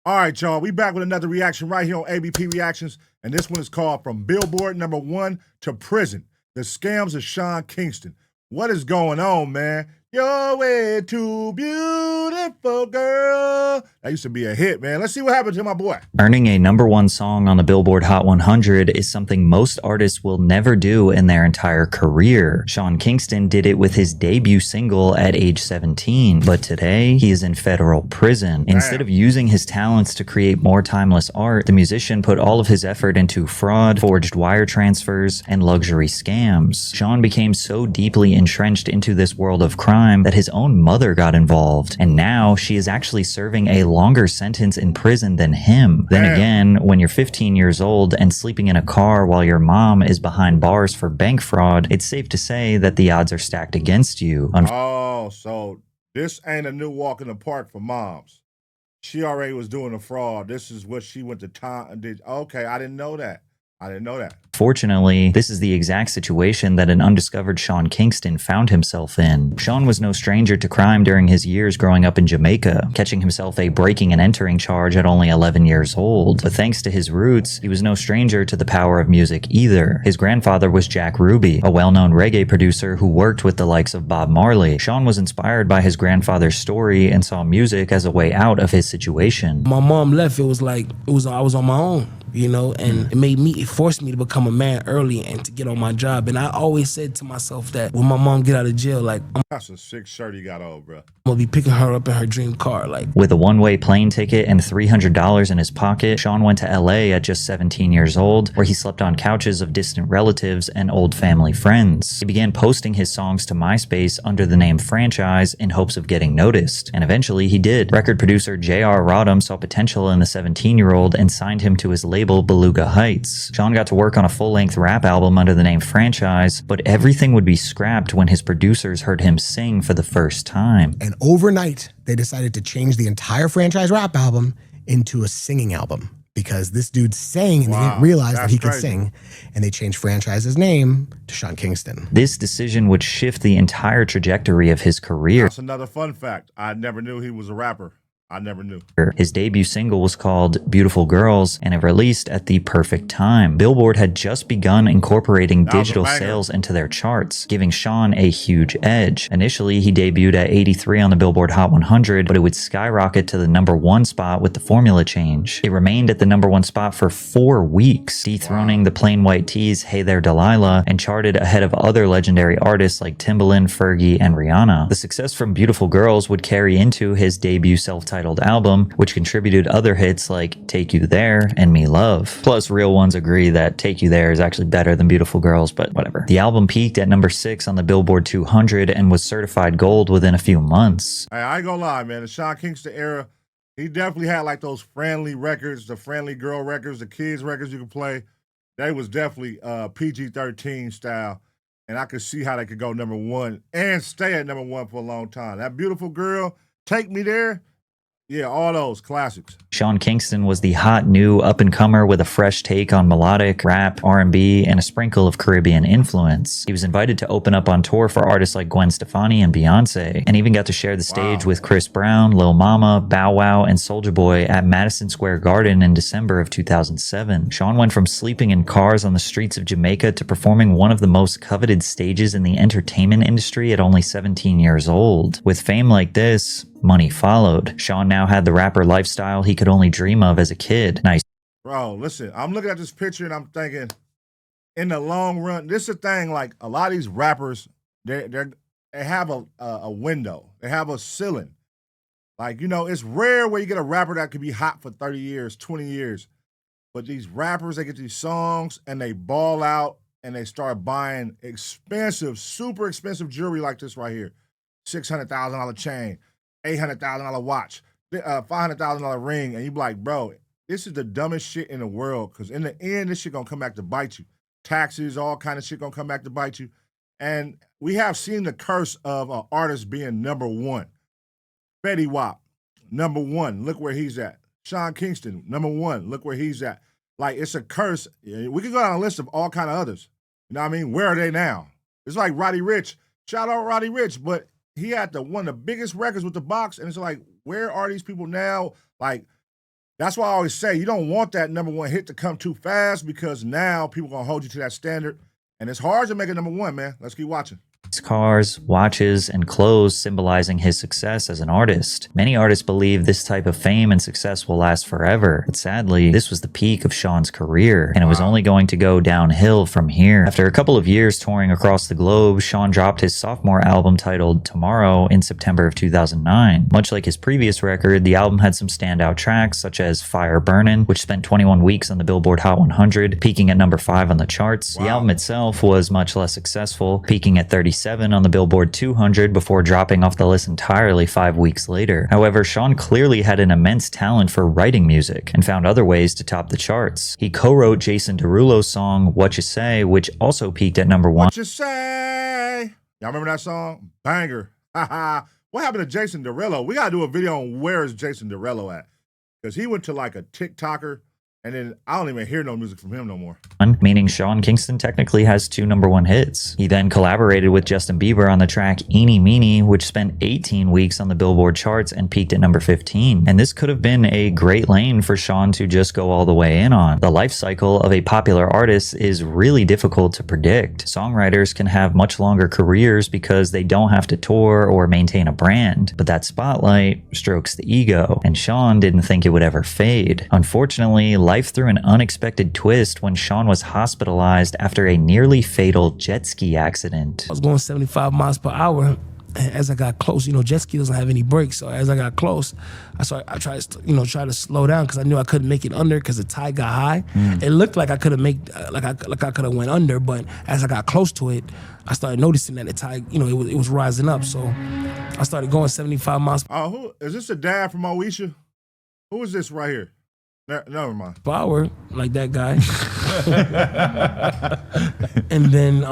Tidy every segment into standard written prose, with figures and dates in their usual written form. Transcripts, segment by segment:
All right, y'all. We back with another reaction right here on ABP Reactions, and this one is called "From Billboard #1 to Prison: The Scams of Sean Kingston." What is going on, man? You're way too beautiful, girl. That used to be a hit, man. Let's see what happened to my boy. Earning a #1 song on the Billboard Hot 100 is something most artists will never do in their entire career. Sean Kingston did it with his debut single at age 17, but today he is in federal prison. Instead of using his talents to create more timeless art, the musician put all of his effort into fraud, forged wire transfers, and luxury scams. Sean became so deeply entrenched into this world of crime that his own mother got involved, and now she is actually serving a longer sentence in prison than him. Then again, when you're 15 years old and sleeping in a car while your mom is behind bars for bank fraud, it's safe to say that the odds are stacked against you. Oh, so this ain't a new walk in the park for moms. She already was doing a fraud. This is what she went to time and did. Okay, I didn't know that. Fortunately, this is the exact situation that an undiscovered Sean Kingston found himself in. Sean was no stranger to crime during his years growing up in Jamaica, catching himself a breaking and entering charge at only 11 years old. But thanks to his roots, he was no stranger to the power of music either. His grandfather was Jack Ruby, a well-known reggae producer who worked with the likes of Bob Marley. Sean was inspired by his grandfather's story and saw music as a way out of his situation. My mom left, I was on my own, you know, and it forced me to become a man early and to get on my job. And I always said to myself that when my mom get out of jail, like, That's a sick shirt he got on, bro. I'm gonna be picking her up in her dream car. Like, with a one-way plane ticket and $300 in his pocket, Sean went to LA at just 17 years old, where he slept on couches of distant relatives and old family friends. He began posting his songs to MySpace under the name Franchise in hopes of getting noticed, and eventually he did. Record producer J.R. Rodham saw potential in the 17-year-old and signed him to his label Beluga Heights. Sean got to work on a full-length rap album under the name Franchise, but everything would be scrapped when his producers heard him sing for the first time. And overnight, they decided to change the entire Franchise rap album into a singing album because this dude sang and they didn't realize that he could sing, and they changed Franchise's name to Sean Kingston. This decision would shift the entire trajectory of his career. That's another fun fact. I never knew he was a rapper. I never knew. His debut single was called Beautiful Girls, and it released at the perfect time. Billboard had just begun incorporating digital sales into their charts, giving Sean a huge edge. Initially, he debuted at 83 on the Billboard Hot 100, but it would skyrocket to the #1 spot with the formula change. It remained at the #1 spot for 4 weeks, dethroning the Plain White Tees' Hey There Delilah, and charted ahead of other legendary artists like Timbaland, Fergie, and Rihanna. The success from Beautiful Girls would carry into his debut self-titled album, which contributed other hits like Take You There and Me Love. Plus, real ones agree that Take You There is actually better than Beautiful Girls, but whatever. The album peaked at #6 on the Billboard 200 and was certified gold within a few months. Hey, I ain't gonna lie, man. The Sean Kingston era, he definitely had like those friendly records, the friendly girl records, the kids records you could play. They was definitely PG-13 style, and I could see how they could go #1 and stay at #1 for a long time. That Beautiful Girl, Take Me There, yeah, all those classics. Sean Kingston was the hot new up-and-comer with a fresh take on melodic, rap, R&B, and a sprinkle of Caribbean influence. He was invited to open up on tour for artists like Gwen Stefani and Beyonce, and even got to share the stage with Chris Brown, Lil Mama, Bow Wow, and Soulja Boy at Madison Square Garden in December of 2007. Sean went from sleeping in cars on the streets of Jamaica to performing one of the most coveted stages in the entertainment industry at only 17 years old. With fame like this, money followed. Sean now had the rapper lifestyle he could only dream of as a kid. Nice. Bro, listen, I'm looking at this picture and I'm thinking, in the long run, this is a thing, like a lot of these rappers, they have a window. They have a ceiling. Like, you know, it's rare where you get a rapper that could be hot for 30 years, 20 years. But these rappers, they get these songs and they ball out and they start buying expensive, super expensive jewelry like this right here. $600,000 chain, $800,000 watch, $500,000 ring, and you be like, bro, this is the dumbest shit in the world, because in the end, this shit gonna come back to bite you. Taxes, all kind of shit gonna come back to bite you. And we have seen the curse of an artist being #1. Fetty Wap, #1, look where he's at. Sean Kingston, #1, look where he's at. Like, it's a curse. We could go down a list of all kind of others. You know what I mean? Where are they now? It's like Roddy Ricch. Shout out Roddy Ricch, but he had one of the biggest records with the box, and it's like, where are these people now? Like, That's why I always say you don't want that number one hit to come too fast because now people are going to hold you to that standard. And it's hard to make a number one, man. Let's keep watching. Cars, watches, and clothes symbolizing his success as an artist. Many artists believe this type of fame and success will last forever, but sadly, this was the peak of Sean's career, and it was only going to go downhill from here. After a couple of years touring across the globe, Sean dropped his sophomore album titled Tomorrow in September of 2009. Much like his previous record, the album had some standout tracks such as Fire Burnin', which spent 21 weeks on the Billboard Hot 100, peaking at number 5 on the charts. The album itself was much less successful, peaking at 37 on the Billboard 200 before dropping off the list entirely 5 weeks later. However, Sean clearly had an immense talent for writing music and found other ways to top the charts. He co-wrote Jason Derulo's song What You Say, which also peaked at number 1. What You Say? Y'all remember that song? Banger. What happened to Jason Derulo? We gotta do a video on where is Jason Derulo at, because he went to like a TikToker. And then I don't even hear no music from him no more. Meaning Sean Kingston technically has 2 number 1 hits. He then collaborated with Justin Bieber on the track Eenie Meenie, which spent 18 weeks on the Billboard charts and peaked at number 15. And this could have been a great lane for Sean to just go all the way in on. The life cycle of a popular artist is really difficult to predict. Songwriters can have much longer careers because they don't have to tour or maintain a brand. But that spotlight strokes the ego, and Sean didn't think it would ever fade. Unfortunately, life threw an unexpected twist when Sean was hospitalized after a nearly fatal jet ski accident. I was going 75 miles per hour. And as I got close, jet ski doesn't have any brakes. So as I got close, I tried to slow down because I knew I couldn't make it under because the tide got high. It looked like I could have I could have went under, but as I got close to it, I started noticing that the tide, it was rising up. So I started going 75 miles. Who is this? A dad from Moesha? Who is this right here? Never mind. Power, like that guy. And then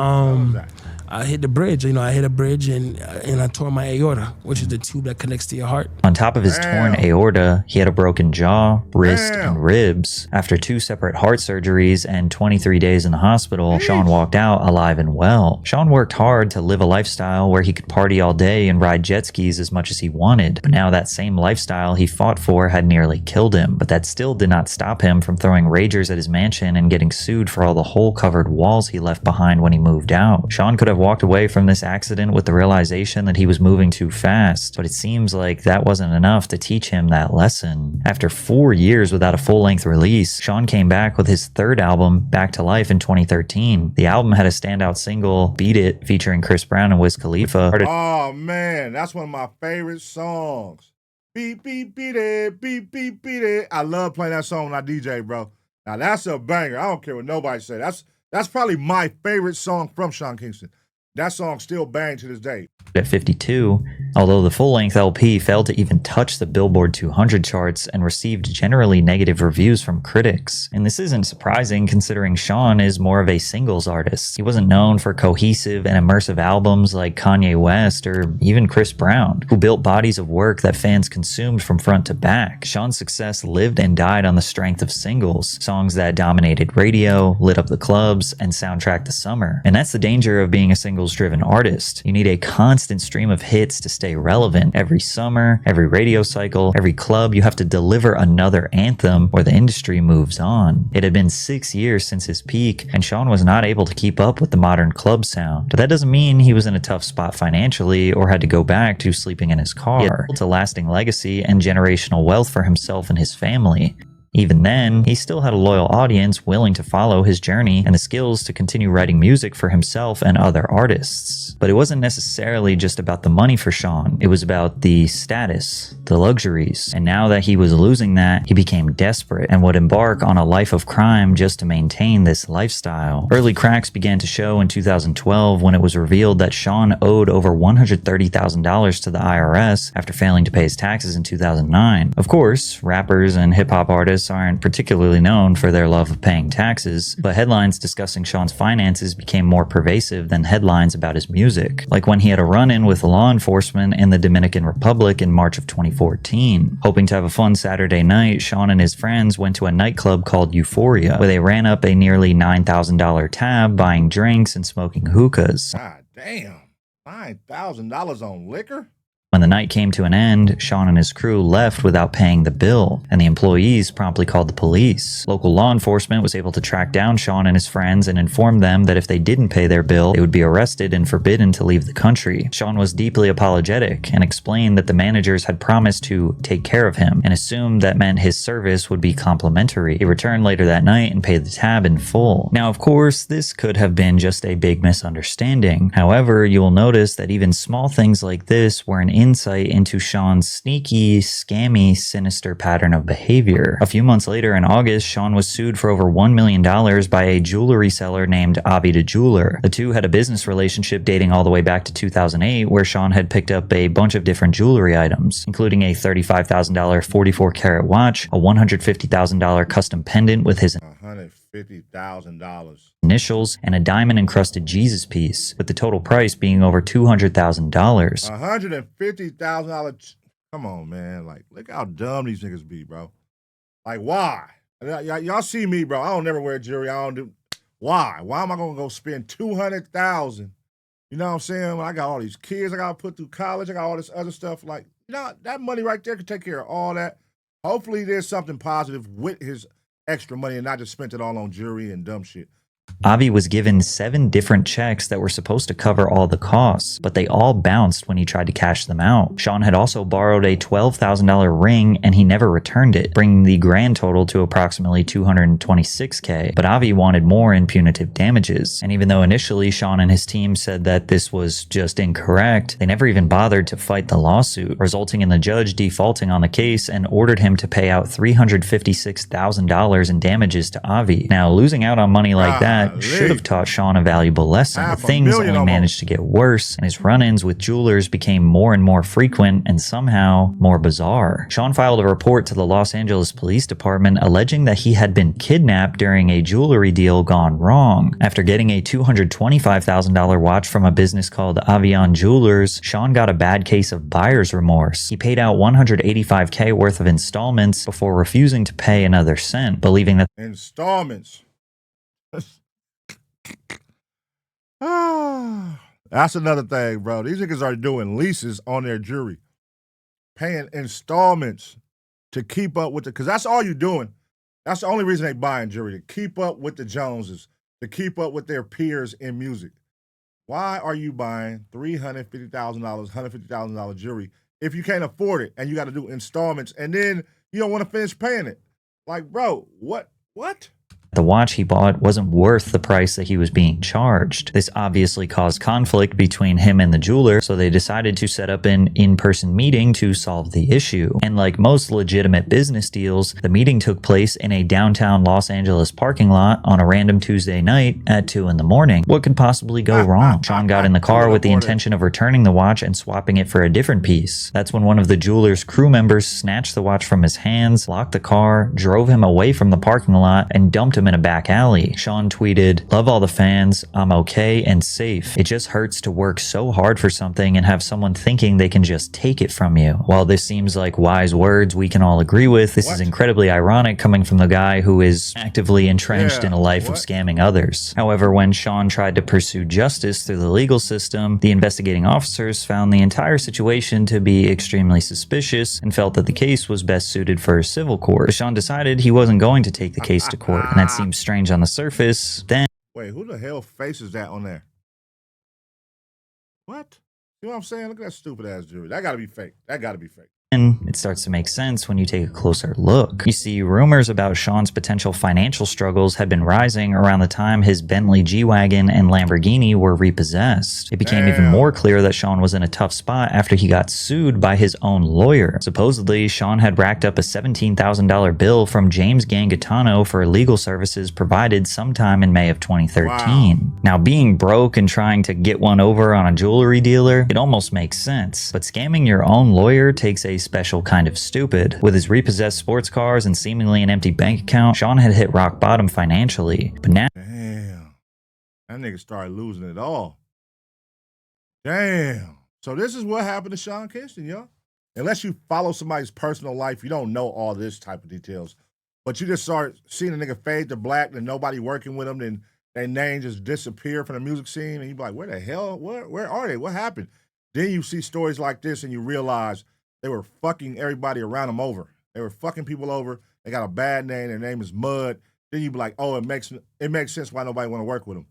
I hit the bridge. I hit a bridge and I tore my aorta, which is the tube that connects to your heart. On top of his torn aorta, he had a broken jaw, wrist, and ribs. After 2 separate heart surgeries and 23 days in the hospital, Sean walked out alive and well. Sean worked hard to live a lifestyle where he could party all day and ride jet skis as much as he wanted. But now that same lifestyle he fought for had nearly killed him. But that still did not stop him from throwing ragers at his mansion and getting sued for all the hole-covered walls he left behind when he moved out. Sean could have walked away from this accident with the realization that he was moving too fast, but it seems like that wasn't enough to teach him that lesson. After 4 years without a full-length release, Sean came back with his 3rd album, Back to Life, in 2013. The album had a standout single, Beat It, featuring Chris Brown and Wiz Khalifa. Oh man, that's one of my favorite songs. Beat, beat, beat it, beat, beat, beat it. I love playing that song when I DJ, bro. Now that's a banger. I don't care what nobody say. That's probably my favorite song from Sean Kingston. That song still bangs to this day. At 52, although the full-length LP failed to even touch the Billboard 200 charts and received generally negative reviews from critics. And this isn't surprising considering Sean is more of a singles artist. He wasn't known for cohesive and immersive albums like Kanye West or even Chris Brown, who built bodies of work that fans consumed from front to back. Sean's success lived and died on the strength of singles, songs that dominated radio, lit up the clubs, and soundtracked the summer. And that's the danger of being a singles-driven artist. You need a constant stream of hits to stay relevant. Every summer, every radio cycle, every club, you have to deliver another anthem or the industry moves on. It had been 6 years since his peak, and Sean was not able to keep up with the modern club sound. But that doesn't mean he was in a tough spot financially or had to go back to sleeping in his car. He had built a lasting legacy and generational wealth for himself and his family. Even then, he still had a loyal audience willing to follow his journey and the skills to continue writing music for himself and other artists. But it wasn't necessarily just about the money for Sean. It was about the status, the luxuries. And now that he was losing that, he became desperate and would embark on a life of crime just to maintain this lifestyle. Early cracks began to show in 2012 when it was revealed that Sean owed over $130,000 to the IRS after failing to pay his taxes in 2009. Of course, rappers and hip-hop artists aren't particularly known for their love of paying taxes, but headlines discussing Sean's finances became more pervasive than headlines about his music, like when he had a run-in with law enforcement in the Dominican Republic in March of 2014. Hoping to have a fun Saturday night, Sean and his friends went to a nightclub called Euphoria, where they ran up a nearly $9,000 tab buying drinks and smoking hookahs. God damn, $9,000 on liquor? When the night came to an end, Sean and his crew left without paying the bill, and the employees promptly called the police. Local law enforcement was able to track down Sean and his friends and inform them that if they didn't pay their bill, they would be arrested and forbidden to leave the country. Sean was deeply apologetic and explained that the managers had promised to take care of him and assumed that meant his service would be complimentary. He returned later that night and paid the tab in full. Now, of course, this could have been just a big misunderstanding. However, you will notice that even small things like this were an insight into Sean's sneaky, scammy, sinister pattern of behavior. A few months later in August, Sean was sued for over $1 million by a jewelry seller named Avi the Jeweler. The two had a business relationship dating all the way back to 2008, where Sean had picked up a bunch of different jewelry items, including a $35,000 44 karat watch, a $150,000 custom pendant with his $150,000 initials, and a diamond encrusted Jesus piece, with the total price being over $200,000. $150,000. Come on, man. Like, look how dumb these niggas be, bro. Like, why? Y'all see me, bro. I don't never wear jewelry. I don't do. Why? Why am I gonna go spend $200,000? You know what I'm saying? When I got all these kids I gotta put through college, I got all this other stuff. Like, you know, that money right there could take care of all that. Hopefully, there's something positive with his extra money and not just spent it all on jewelry and dumb shit. Avi was given 7 different checks that were supposed to cover all the costs, but they all bounced when he tried to cash them out. Sean had also borrowed a $12,000 ring and he never returned it, bringing the grand total to approximately $226K. But Avi wanted more in punitive damages, and even though initially Sean and his team said that this was just incorrect, they never even bothered to fight the lawsuit, resulting in the judge defaulting on the case and ordered him to pay out $356,000 in damages to Avi. Now, losing out on money like that should have taught Sean a valuable lesson. But things only managed to get worse, and his run-ins with jewelers became more and more frequent and somehow more bizarre. Sean filed a report to the Los Angeles Police Department alleging that he had been kidnapped during a jewelry deal gone wrong. After getting a $225,000 watch from a business called Avion Jewelers, Sean got a bad case of buyer's remorse. He paid out $185K worth of installments before refusing to pay another cent, believing that installments. That's another thing, bro. These niggas are doing leases on their jewelry, paying installments to keep up with because that's all you're doing. That's the only reason they buying jewelry, to keep up with the Joneses, to keep up with their peers in music. Why are you buying $350,000, $150,000 jewelry if you can't afford it and you got to do installments and then you don't want to finish paying it? Like, bro, what? the watch he bought wasn't worth the price that he was being charged. This obviously caused conflict between him and the jeweler, so they decided to set up an in-person meeting to solve the issue. And like most legitimate business deals, the meeting took place in a downtown Los Angeles parking lot on a random Tuesday night at 2 in the morning. What could possibly go wrong? Sean got in the car with the intention of returning the watch and swapping it for a different piece. That's when one of the jeweler's crew members snatched the watch from his hands, locked the car, drove him away from the parking lot, and dumped him in a back alley. Sean tweeted, "Love all the fans, I'm okay and safe. It just hurts to work so hard for something and have someone thinking they can just take it from you." While this seems like wise words we can all agree with, this is incredibly ironic coming from the guy who is actively entrenched in a life of scamming others. However, when Sean tried to pursue justice through the legal system, the investigating officers found the entire situation to be extremely suspicious and felt that the case was best suited for a civil court. Sean decided he wasn't going to take the case to court, and that seems strange on the surface. Then, wait, who the hell face is that on there? What? You know what I'm saying? Look at that stupid ass jewelry. That gotta be fake. That gotta be fake. it starts to make sense when you take a closer look. You see, rumors about Sean's potential financial struggles had been rising around the time his Bentley G-Wagon and Lamborghini were repossessed. It became even more clear that Sean was in a tough spot after he got sued by his own lawyer. Supposedly, Sean had racked up a $17,000 bill from James Gangitano for legal services provided sometime in May of 2013. Now, being broke and trying to get one over on a jewelry dealer, it almost makes sense. But scamming your own lawyer takes a special kind of stupid. With his repossessed sports cars and seemingly an empty bank account, Sean had hit rock bottom financially. But now, damn, that nigga started losing it all. Damn. So this is what happened to Sean Kingston, y'all. Unless you follow somebody's personal life, you don't know all this type of details. But you just start seeing a nigga fade to black and nobody working with him, then their name just disappear from the music scene, and you be like, where the hell? Where are they? What happened? Then you see stories like this and you realize they were fucking everybody around them over. They were fucking people over. They got a bad name. Their name is Mud. Then you be like, oh, it makes sense why nobody want to work with him.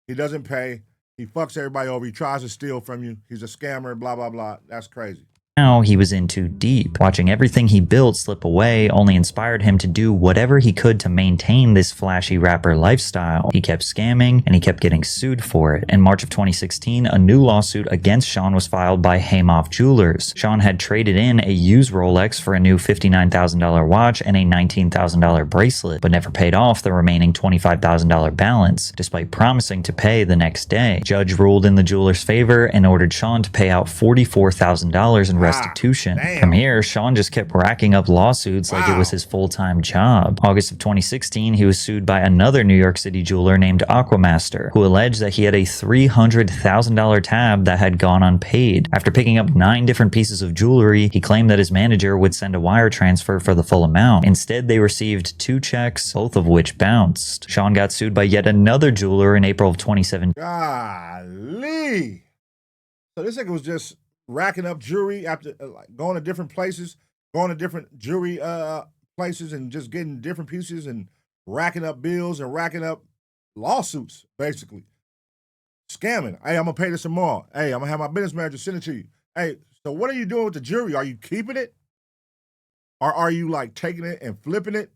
He doesn't pay. He fucks everybody over. He tries to steal from you. He's a scammer, blah, blah, blah. That's crazy. Now he was in too deep. Watching everything he built slip away only inspired him to do whatever he could to maintain this flashy rapper lifestyle. He kept scamming and he kept getting sued for it. In March of 2016, a new lawsuit against Sean was filed by Haymoff Jewelers. Sean had traded in a used Rolex for a new $59,000 watch and a $19,000 bracelet, but never paid off the remaining $25,000 balance, despite promising to pay the next day. Judge ruled in the jeweler's favor and ordered Sean to pay out $44,000 in restitution. From here, Sean just kept racking up lawsuits like it was his full-time job. August of 2016, he was sued by another New York City jeweler named Aquamaster, who alleged that he had a $300,000 tab that had gone unpaid. After picking up 9 different pieces of jewelry, he claimed that his manager would send a wire transfer for the full amount. Instead, they received 2 checks, both of which bounced. Sean got sued by yet another jeweler in April of 2017. Golly. So this nigga was just racking up jewelry after going to different places, going to different jewelry places and just getting different pieces and racking up bills and racking up lawsuits, basically. Scamming. Hey, I'm going to pay this tomorrow. Hey, I'm going to have my business manager send it to you. Hey, so what are you doing with the jewelry? Are you keeping it? Or are you like taking it and flipping it?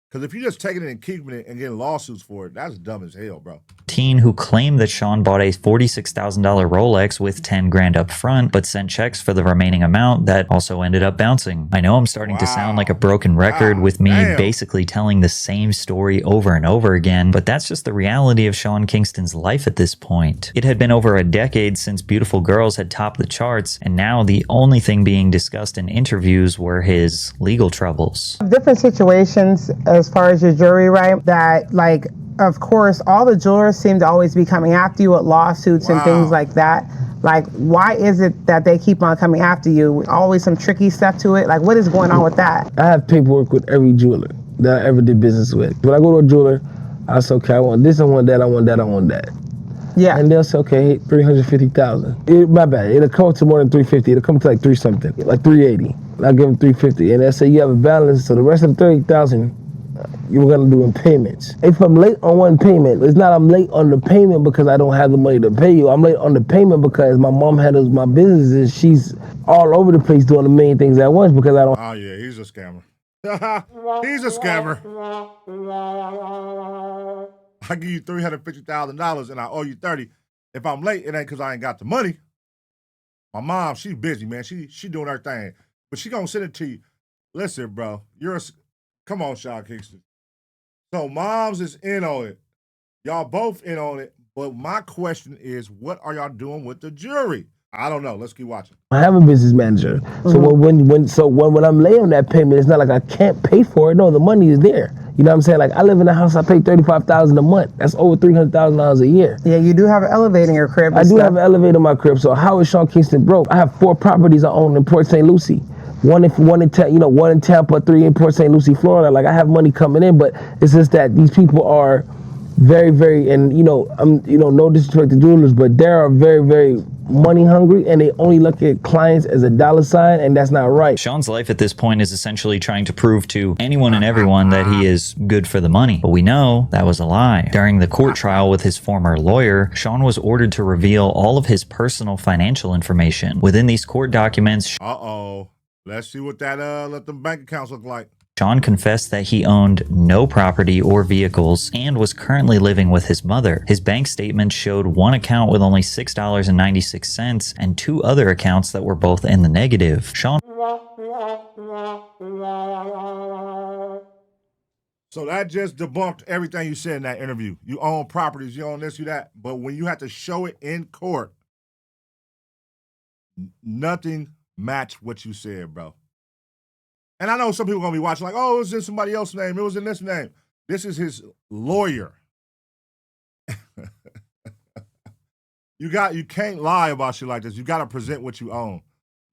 Because if you're just taking it and keeping it and getting lawsuits for it, that's dumb as hell, bro. Who claimed that Sean bought a $46,000 Rolex with 10 grand up front, but sent checks for the remaining amount that also ended up bouncing. I know I'm starting to sound like a broken record with me basically telling the same story over and over again, but that's just the reality of Sean Kingston's life at this point. It had been over a decade since Beautiful Girls had topped the charts, and now the only thing being discussed in interviews were his legal troubles. Different situations as far as your jewelry, right? That, like, of course, all the jewelers seem to always be coming after you with lawsuits and things like that. Like, why is it that they keep on coming after you? Always some tricky stuff to it. Like, what is going on with that? I have paperwork with every jeweler that I ever did business with. When I go to a jeweler, I say, okay, I want this, I want that, I want that, I want that. Yeah. And they'll say, okay, 350,000. My bad, it'll come to more than 350. It'll come to like 3 something, like 380. I'll give them 350. And they'll say you have a balance, so the rest of the 30,000, you're gonna do in payments. If I'm late on one payment, it's not I'm late on the payment because I don't have the money to pay you. I'm late on the payment because my mom handles my businesses. She's all over the place doing a million things at once because I don't. Oh yeah, he's a scammer. He's a scammer. I give you $350,000 and I owe you 30. If I'm late, it ain't because I ain't got the money. My mom, she's busy, man. She doing her thing, but she gonna send it to you. Listen, bro, come on, Sean Kingston. So moms is in on it. Y'all both in on it. But my question is, what are y'all doing with the jury? I don't know. Let's keep watching. I have a business manager. So when I'm late on that payment, it's not like I can't pay for it. No, the money is there. You know what I'm saying? Like, I live in a house, I pay $35,000 a month. That's over $300,000 a year. Yeah, you do have an elevator in your crib. I do have an elevator in my crib. So how is Sean Kingston broke? I have 4 properties I own in Port St. Lucie. One in Tampa, 3 in Port St. Lucie, Florida. Like, I have money coming in, but it's just that these people are very, very, and no disrespect to jewelers, but they are very, very money hungry, and they only look at clients as a dollar sign, and that's not right. Sean's life at this point is essentially trying to prove to anyone and everyone that he is good for the money, but we know that was a lie. During the court trial with his former lawyer, Sean was ordered to reveal all of his personal financial information. Within these court documents, let's see what that let them bank accounts look like. Sean confessed that he owned no property or vehicles and was currently living with his mother. His bank statement showed one account with only $6.96 and 2 other accounts that were both in the negative. Sean. So that just debunked everything you said in that interview. You own properties, you own this, you that. But when you have to show it in court, nothing matched what you said, bro. And I know some people are going to be watching like, oh, it was in somebody else's name. It was in this name. This is his lawyer. You can't lie about shit like this. You got to present what you own.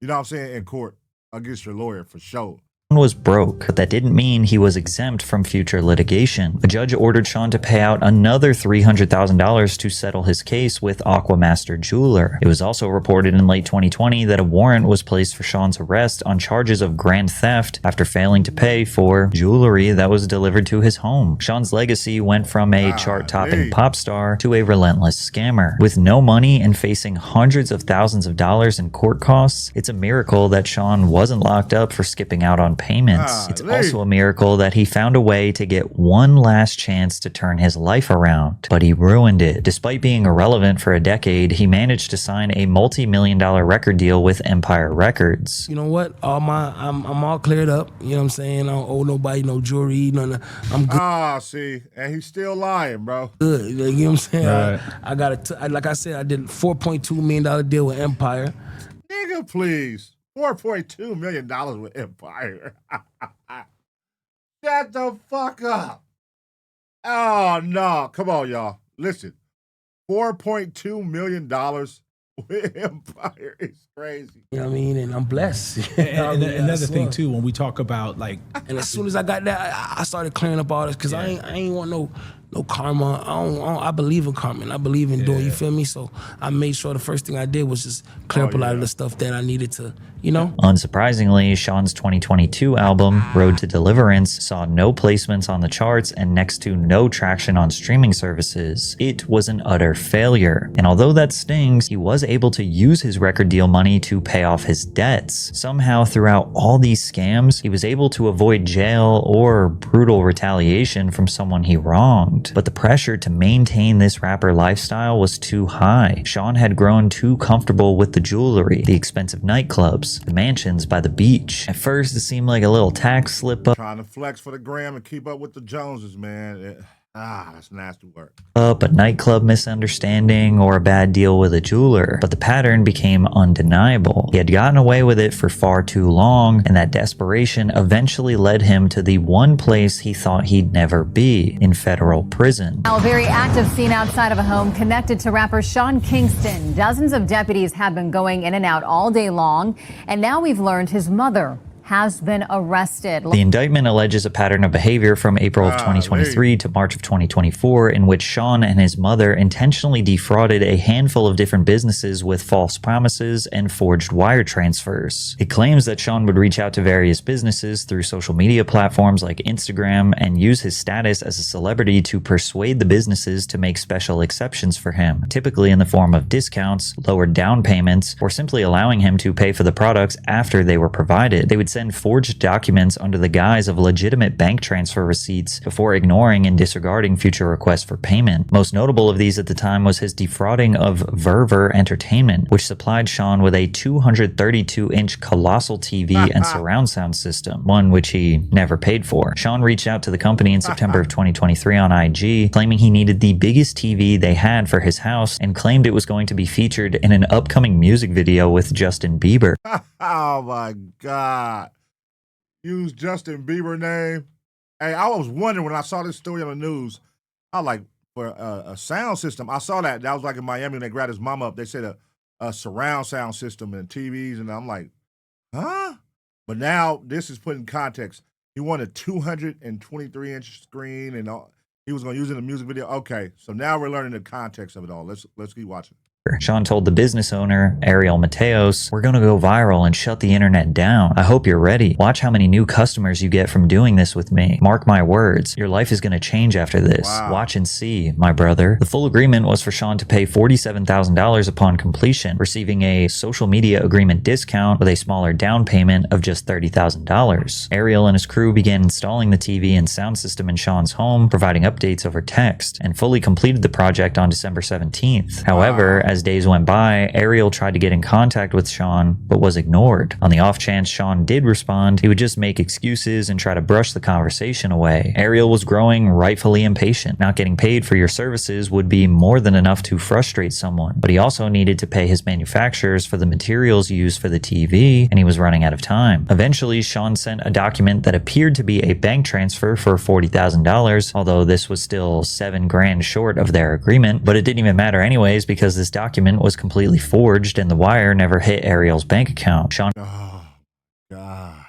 You know what I'm saying? In court against your lawyer for sure. was broke, but that didn't mean he was exempt from future litigation. A judge ordered Sean to pay out another $300,000 to settle his case with Aquamaster Jeweler. It was also reported in late 2020 that a warrant was placed for Sean's arrest on charges of grand theft after failing to pay for jewelry that was delivered to his home. Sean's legacy went from a chart-topping pop star to a relentless scammer. With no money and facing hundreds of thousands of dollars in court costs, it's a miracle that Sean wasn't locked up for skipping out on payments. It's also a miracle that he found a way to get one last chance to turn his life around, but he ruined it. Despite being irrelevant for a decade, he managed to sign a multi-million-dollar record deal with Empire Records. You know what? I'm all cleared up. You know what I'm saying? I don't owe nobody no jewelry. I'm good. See, and he's still lying, bro. Good. You know what I'm saying? Right. I got like I said, I did a $4.2 million deal with Empire. Nigga, please. $4.2 million with Empire. Shut the fuck up. Oh, no. Come on, y'all. Listen. $4.2 million with Empire is crazy. You know what I mean? And I'm blessed. And another thing, too, when we talk about, like... And as soon as I got that, I started clearing up all this because I ain't want no karma. I believe in karma and I believe in doing, you feel me? So I made sure the first thing I did was just clear up a lot of the stuff that I needed to, you know? Unsurprisingly, Sean's 2022 album, Road to Deliverance, saw no placements on the charts and next to no traction on streaming services. It was an utter failure. And although that stings, he was able to use his record deal money to pay off his debts. Somehow, throughout all these scams, he was able to avoid jail or brutal retaliation from someone he wronged. But the pressure to maintain this rapper lifestyle was too high. Sean had grown too comfortable with the jewelry, the expensive nightclubs, the mansions by the beach. At first, it seemed like a little tax slip up. Trying to flex for the gram and keep up with the Joneses, man. That's nasty work. A nightclub misunderstanding or a bad deal with a jeweler, but the pattern became undeniable. He had gotten away with it for far too long, and that desperation eventually led him to the one place he thought he'd never be, in federal prison. Now, a very active scene outside of a home connected to rapper Sean Kingston. Dozens of deputies have been going in and out all day long, and now we've learned his mother has been arrested. The indictment alleges a pattern of behavior from April of 2023 to March of 2024 in which Sean and his mother intentionally defrauded a handful of different businesses with false promises and forged wire transfers. It claims that Sean would reach out to various businesses through social media platforms like Instagram and use his status as a celebrity to persuade the businesses to make special exceptions for him, typically in the form of discounts, lowered down payments, or simply allowing him to pay for the products after they were provided. They would send forged documents under the guise of legitimate bank transfer receipts before ignoring and disregarding future requests for payment. Most notable of these at the time was his defrauding of Verver Entertainment, which supplied Sean with a 232-inch colossal TV and surround sound system, one which he never paid for. Sean reached out to the company in September of 2023 on IG, claiming he needed the biggest TV they had for his house and claimed it was going to be featured in an upcoming music video with Justin Bieber. Oh my God. Use Justin Bieber name. Hey, I was wondering when I saw this story on the news, I was like, for a sound system, I saw that was like in Miami when they grabbed his mama up. They said a surround sound system and TVs, and I'm like, huh? But now this is put in context. He wanted a 223-inch screen, and he was going to use it in a music video. Okay, so now we're learning the context of it all. Let's keep watching. Sean told the business owner, Ariel Mateos, "We're going to go viral and shut the internet down. I hope you're ready. Watch how many new customers you get from doing this with me. Mark my words. Your life is going to change after this. Wow. Watch and see, my brother." The full agreement was for Sean to pay $47,000 upon completion, receiving a social media agreement discount with a smaller down payment of just $30,000. Ariel and his crew began installing the TV and sound system in Sean's home, providing updates over text, and fully completed the project on December 17th. However, as days went by, Ariel tried to get in contact with Sean, but was ignored. On the off chance Sean did respond, he would just make excuses and try to brush the conversation away. Ariel was growing rightfully impatient. Not getting paid for your services would be more than enough to frustrate someone, but he also needed to pay his manufacturers for the materials used for the TV, and he was running out of time. Eventually, Sean sent a document that appeared to be a bank transfer for $40,000, although this was still $7,000 short of their agreement, but it didn't even matter anyways because this document was completely forged and the wire never hit Ariel's bank account. Sean Oh, God.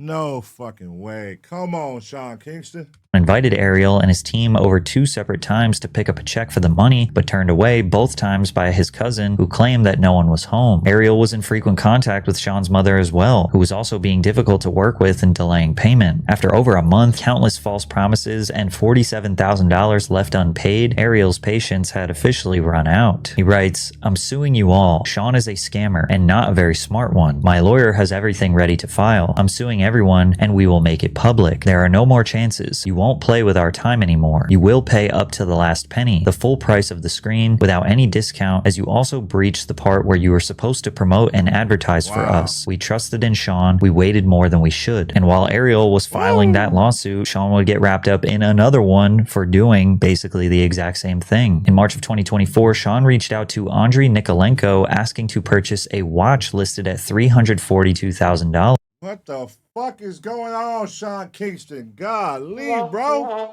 No fucking way. Come on, Sean Kingston. Invited Ariel and his team over 2 separate times to pick up a check for the money, but turned away both times by his cousin, who claimed that no one was home. Ariel was in frequent contact with Sean's mother as well, who was also being difficult to work with and delaying payment. After over a month, countless false promises, and $47,000 left unpaid, Ariel's patience had officially run out. He writes, "I'm suing you all. Sean is a scammer and not a very smart one. My lawyer has everything ready to file. I'm suing everyone and we will make it public. There are no more chances. You won't play with our time anymore. You will pay up to the last penny, the full price of the screen, without any discount, as you also breached the part where you were supposed to promote and advertise for us. We trusted in Sean. We waited more than we should." And while Ariel was filing that lawsuit, Sean would get wrapped up in another one for doing basically the exact same thing. In March of 2024, Sean reached out to Andriy Nikolenko asking to purchase a watch listed at $342,000. What the fuck is going on, Sean Kingston? Golly, bro.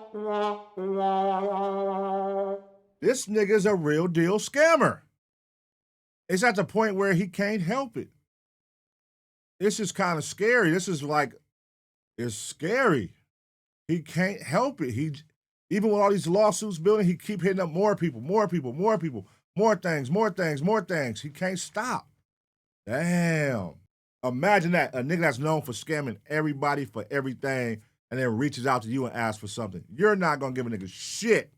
This nigga's a real deal scammer. It's at the point where he can't help it. This is kind of scary. This is like, it's scary. He can't help it. Even with all these lawsuits building, he keep hitting up more people, more things. He can't stop. Damn. Imagine that, a nigga that's known for scamming everybody for everything and then reaches out to you and asks for something. You're not gonna give a nigga shit.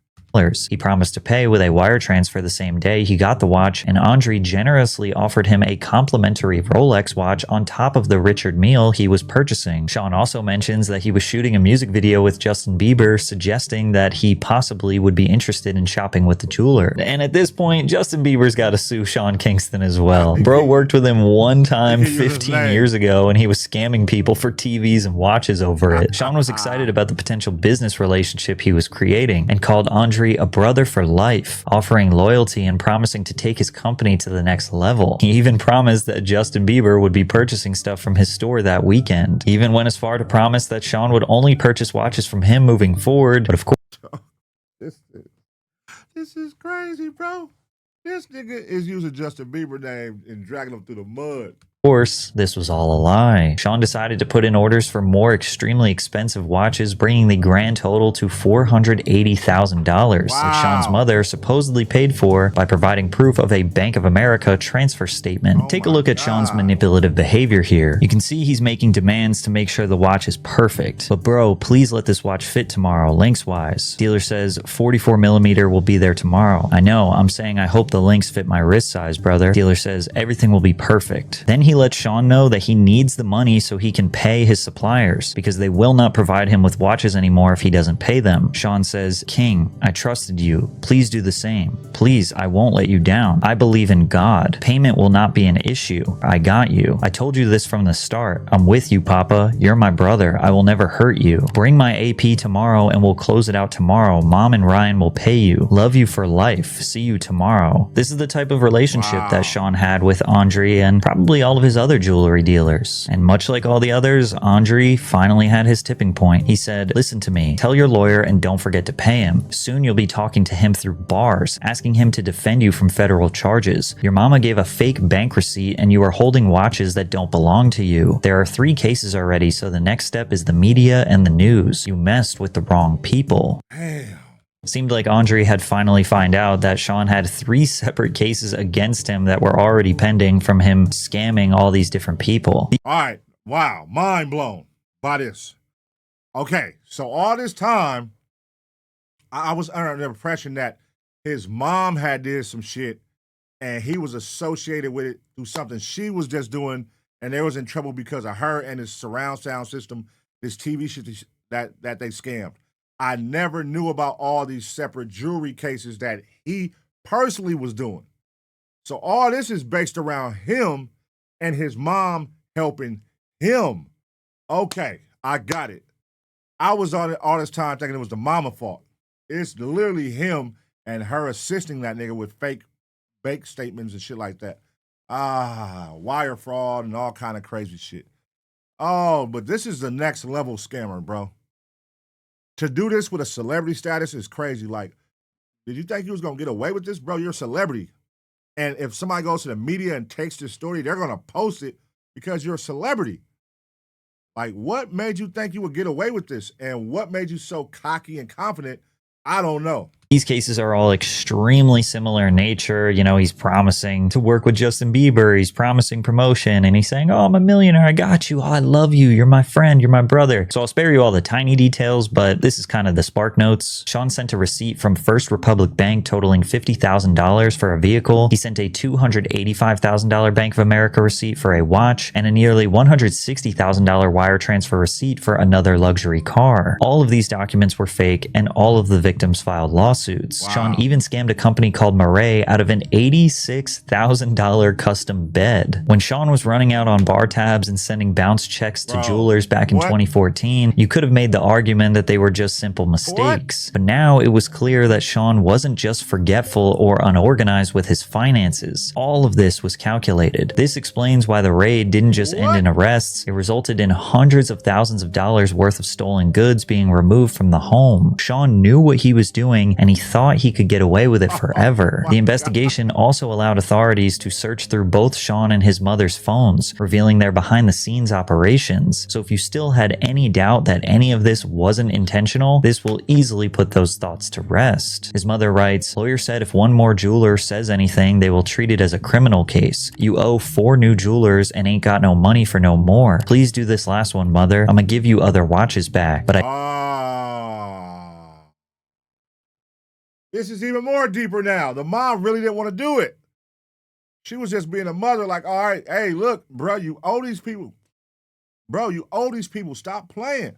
He promised to pay with a wire transfer the same day he got the watch, and Andriy generously offered him a complimentary Rolex watch on top of the Richard Mille he was purchasing. Sean also mentions that he was shooting a music video with Justin Bieber, suggesting that he possibly would be interested in shopping with the jeweler. And at this point, Justin Bieber's got to sue Sean Kingston as well. Bro worked with him one time 15 years ago, and he was scamming people for TVs and watches over it. Sean was excited about the potential business relationship he was creating and called Andriy a brother for life, offering loyalty and promising to take his company to the next level. He even promised that Justin Bieber would be purchasing stuff from his store that weekend. He even went as far to promise that Sean would only purchase watches from him moving forward, but of course, This is crazy, bro. This nigga is using Justin Bieber name and dragging him through the mud. Of course, this was all a lie. Sean decided to put in orders for more extremely expensive watches, bringing the grand total to $480,000 that Sean's mother supposedly paid for by providing proof of a Bank of America transfer statement. Take a look at Sean's manipulative behavior here. You can see he's making demands to make sure the watch is perfect. But bro, please let this watch fit tomorrow, lengthwise. Dealer says 44mm will be there tomorrow. I know, I'm saying I hope the links fit my wrist size, brother. Dealer says everything will be perfect. Then he lets Sean know that he needs the money so he can pay his suppliers, because they will not provide him with watches anymore if he doesn't pay them. Sean says, "King, I trusted you. Please do the same. Please, I won't let you down. I believe in God. Payment will not be an issue. I got you. I told you this from the start. I'm with you, Papa. You're my brother. I will never hurt you. Bring my AP tomorrow and we'll close it out tomorrow. Mom and Ryan will pay you. Love you for life. See you tomorrow." This is the type of relationship that Sean had with Andriy and probably all of his other jewelry dealers. And much like all the others, Andriy finally had his tipping point. He said, "Listen to me. Tell your lawyer and don't forget to pay him. Soon you'll be talking to him through bars, asking him to defend you from federal charges. Your mama gave a fake bank receipt and you are holding watches that don't belong to you. There are 3 cases already, so the next step is the media and the news. You messed with the wrong people." Damn. Seemed like Andriy had finally found out that Sean had 3 separate cases against him that were already pending from him scamming all these different people. All right. Wow. Mind blown by this. Okay. So all this time, I was under the impression that his mom had did some shit and he was associated with it through something she was just doing, and they was in trouble because of her and his surround sound system, this TV shit that they scammed. I never knew about all these separate jewelry cases that he personally was doing. So all this is based around him and his mom helping him. Okay, I got it. I was on it all this time thinking it was the mama fault. It's literally him and her assisting that nigga with fake bank statements and shit like that. Wire fraud and all kind of crazy shit. Oh, but this is the next level scammer, bro. To do this with a celebrity status is crazy. Like, did you think you was going to get away with this? Bro, you're a celebrity. And if somebody goes to the media and takes this story, they're going to post it because you're a celebrity. Like, what made you think you would get away with this? And what made you so cocky and confident? I don't know. These cases are all extremely similar in nature. You know, he's promising to work with Justin Bieber. He's promising promotion and he's saying, oh, I'm a millionaire. I got you. Oh, I love you. You're my friend. You're my brother. So I'll spare you all the tiny details, but this is kind of the spark notes. Sean sent a receipt from First Republic Bank totaling $50,000 for a vehicle. He sent a $285,000 Bank of America receipt for a watch and a nearly $160,000 wire transfer receipt for another luxury car. All of these documents were fake and all of the victims filed lawsuits. Wow. Sean even scammed a company called Murray out of an $86,000 custom bed. When Sean was running out on bar tabs and sending bounce checks to jewelers back in 2014, you could have made the argument that they were just simple mistakes. But now it was clear that Sean wasn't just forgetful or unorganized with his finances. All of this was calculated. This explains why the raid didn't just end in arrests. It resulted in hundreds of thousands of dollars worth of stolen goods being removed from the home. Sean knew what he was doing and he thought he could get away with it forever. The investigation also allowed authorities to search through both Sean and his mother's phones, revealing their behind-the-scenes operations. So if you still had any doubt that any of this wasn't intentional, this will easily put those thoughts to rest. His mother writes, lawyer said if one more jeweler says anything, they will treat it as a criminal case. You owe 4 new jewelers and ain't got no money for no more. Please do this last one, mother. I'm gonna give you other watches back, but This is even more deeper now. The mom really didn't want to do it. She was just being a mother like, all right, hey, look, bro, you owe these people. Bro, you owe these people. Stop playing.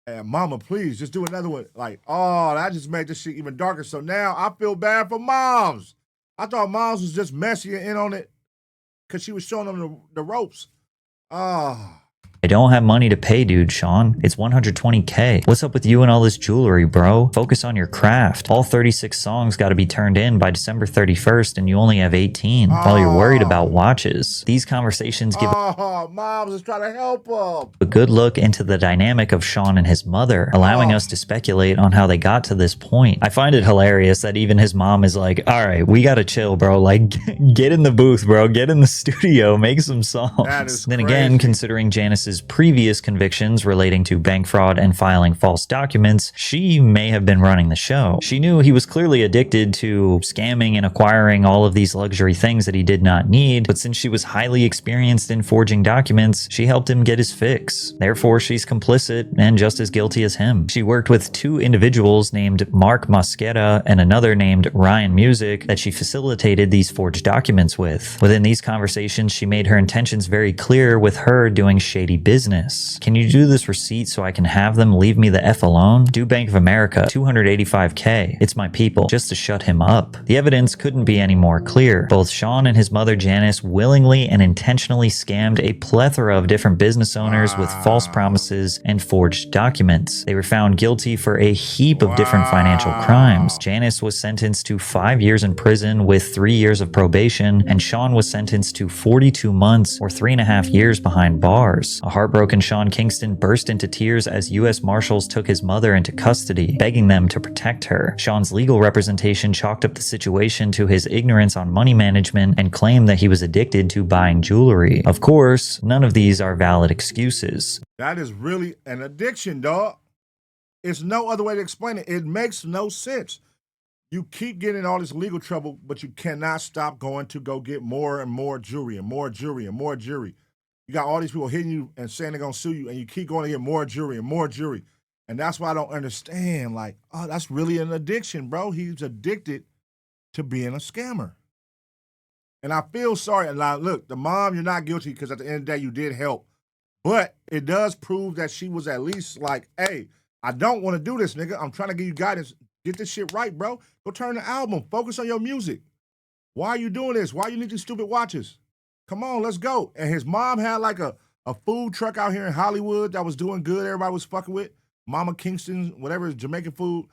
And mama, please, just do another one. Like, oh, that just made this shit even darker. So now I feel bad for moms. I thought moms was just messy and in on it because she was showing them the ropes. Oh. I don't have money to pay, dude, Sean. It's $120K. What's up with you and all this jewelry, bro? Focus on your craft. All 36 songs got to be turned in by December 31st, and you only have 18 while you're worried about watches. These conversations give moms is trying to help them. A good look into the dynamic of Sean and his mother, allowing us to speculate on how they got to this point. I find it hilarious that even his mom is like, all right, we got to chill, bro. Like, get in the booth, bro. Get in the studio. Make some songs. Then again, considering Janice's previous convictions relating to bank fraud and filing false documents, she may have been running the show. She knew he was clearly addicted to scamming and acquiring all of these luxury things that he did not need, but since she was highly experienced in forging documents, she helped him get his fix. Therefore, she's complicit and just as guilty as him. She worked with 2 individuals named Mark Mosqueda and another named Ryan Music that she facilitated these forged documents with. Within these conversations, she made her intentions very clear with her doing shady business. Can you do this receipt so I can have them leave me the F alone? Do Bank of America, $285K. It's my people, just to shut him up. The evidence couldn't be any more clear. Both Sean and his mother Janice willingly and intentionally scammed a plethora of different business owners with false promises and forged documents. They were found guilty for a heap of different financial crimes. Janice was sentenced to 5 years in prison with 3 years of probation, and Sean was sentenced to 42 months or 3.5 years behind bars. A heartbroken Sean Kingston burst into tears as U.S. Marshals took his mother into custody, begging them to protect her. Sean's legal representation chalked up the situation to his ignorance on money management and claimed that he was addicted to buying jewelry. Of course, none of these are valid excuses. That is really an addiction, dog. It's no other way to explain it. It makes no sense. You keep getting all this legal trouble, but you cannot stop going to go get more and more jewelry and more jewelry and more jewelry. You got all these people hitting you and saying they're going to sue you, and you keep going to get more jewelry and more jewelry. And that's why I don't understand. Like, oh, that's really an addiction, bro. He's addicted to being a scammer. And I feel sorry. And like, look, the mom, you're not guilty because at the end of the day, you did help. But it does prove that she was at least like, hey, I don't want to do this, nigga. I'm trying to give you guidance. Get this shit right, bro. Go turn the album. Focus on your music. Why are you doing this? Why you need these stupid watches? Come on, let's go. And his mom had like a food truck out here in Hollywood that was doing good. Everybody was fucking with. Mama Kingston, whatever, Jamaican food.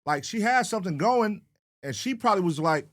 Like, she had something going, and she probably was like,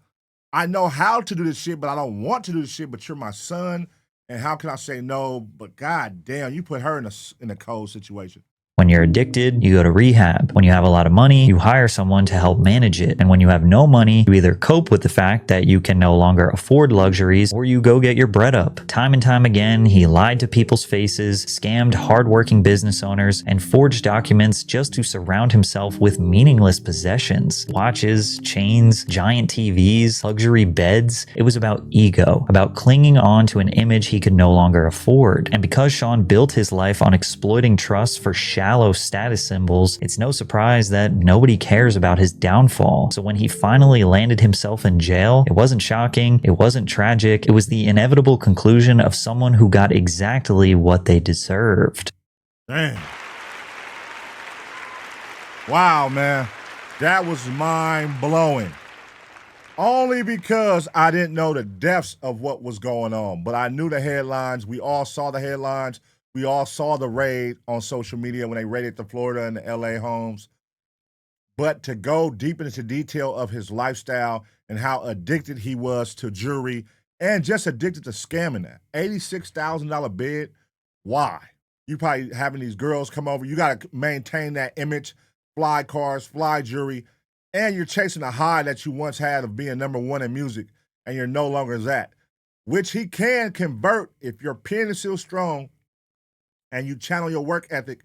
I know how to do this shit, but I don't want to do this shit, but you're my son, and how can I say no? But god damn, you put her in a cold situation. When you're addicted, you go to rehab. When you have a lot of money, you hire someone to help manage it. And when you have no money, you either cope with the fact that you can no longer afford luxuries, or you go get your bread up. Time and time again, he lied to people's faces, scammed hardworking business owners, and forged documents just to surround himself with meaningless possessions. Watches, chains, giant TVs, luxury beds. It was about ego, about clinging on to an image he could no longer afford. And because Sean built his life on exploiting trust for shallow status symbols, it's no surprise that nobody cares about his downfall. So when he finally landed himself in jail, it wasn't shocking, it wasn't tragic, it was the inevitable conclusion of someone who got exactly what they deserved. Damn. Wow, man. That was mind-blowing. Only because I didn't know the depths of what was going on. But I knew the headlines. We all saw the headlines. We all saw the raid on social media when they raided the Florida and the LA homes. But to go deep into detail of his lifestyle and how addicted he was to jewelry and just addicted to scamming that. $86,000 bid. Why? You probably having these girls come over. You got to maintain that image, fly cars, fly jewelry. And you're chasing a high that you once had of being number one in music, and you're no longer that, which he can convert if your pen is still strong and you channel your work ethic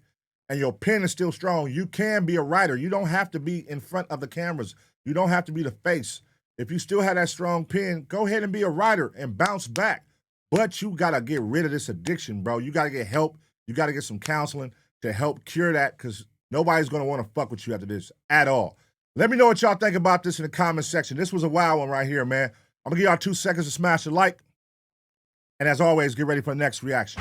and your pen is still strong. You can be a writer. You don't have to be in front of the cameras. You don't have to be the face. If you still have that strong pen, go ahead and be a writer and bounce back. But you got to get rid of this addiction, bro. You got to get help. You got to get some counseling to help cure that, because nobody's going to want to fuck with you after this at all. Let me know what y'all think about this in the comment section. This was a wild one right here, man. I'm going to give y'all 2 seconds to smash the like. And as always, get ready for the next reaction.